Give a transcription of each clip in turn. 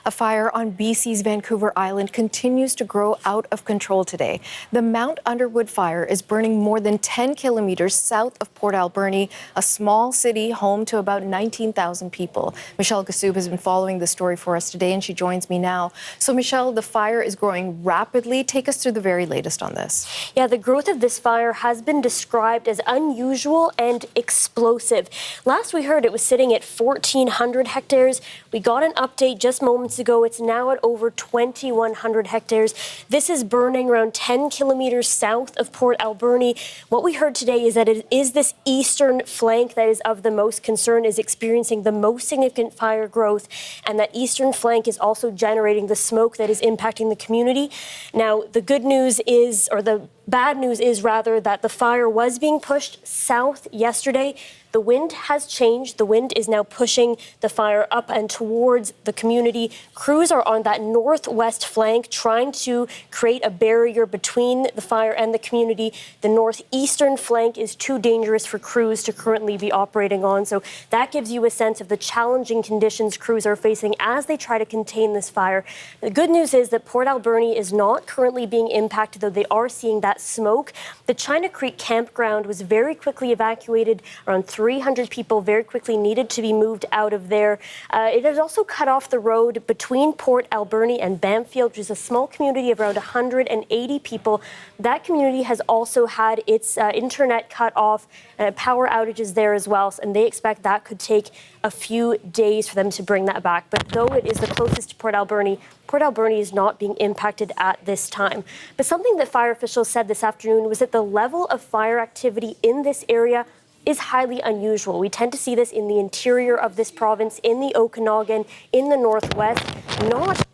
A fire on BC's Vancouver Island continues to grow out of control today. The Mount Underwood fire is burning more than 10 kilometres south of Port Alberni, a small city home to about 19,000 people. Michelle Gassoub has been following the story for us today, and she joins me now. So, Michelle, the fire is growing rapidly. Take us through the very latest on this. Yeah, the growth of this fire has been described as unusual and explosive. Last we heard, it was sitting at 1,400 hectares. We got an update just moments ago. It's now at over 2,100 hectares. This is burning around 10 kilometres south of Port Alberni. What we heard today is that it is this eastern flank that is of the most concern, is experiencing the most significant fire growth, and that eastern flank is also generating the smoke that is impacting the community. Now, the good news is, or the bad news is rather, that the fire was being pushed south yesterday. The wind has changed. The wind is now pushing the fire up and towards the community. Crews are on that northwest flank trying to create a barrier between the fire and the community. The northeastern flank is too dangerous for crews to currently be operating on. So that gives you a sense of the challenging conditions crews are facing as they try to contain this fire. The good news is that Port Alberni is not currently being impacted, though they are seeing that smoke. The China Creek campground was very quickly evacuated. Around 300 people very quickly needed to be moved out of there. It has also cut off the road between Port Alberni and Bamfield, which is a small community of around 180 people. That community has also had its internet cut off, power outages there as well, and they expect that could take a few days for them to bring that back. But though it is the closest to Port Alberni is not being impacted at this time. But something that fire officials said this afternoon was that the level of fire activity in this area is highly unusual. We tend to see this in the interior of this province, in the Okanagan, in the northwest, not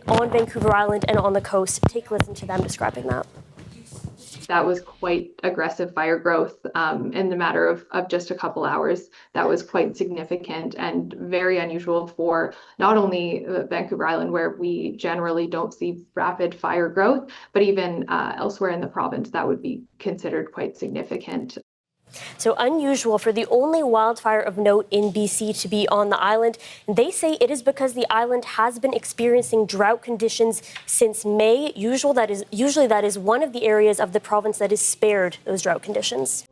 on Vancouver Island and on the coast. Take a listen to them describing that. That was quite aggressive fire growth in the matter of just a couple hours. That was quite significant and very unusual for not only Vancouver Island, where we generally don't see rapid fire growth, but even elsewhere in the province, that would be considered quite significant. So unusual for the only wildfire of note in BC to be on the island. They say it is because the island has been experiencing drought conditions since May. Usually that is one of the areas of the province that is spared those drought conditions.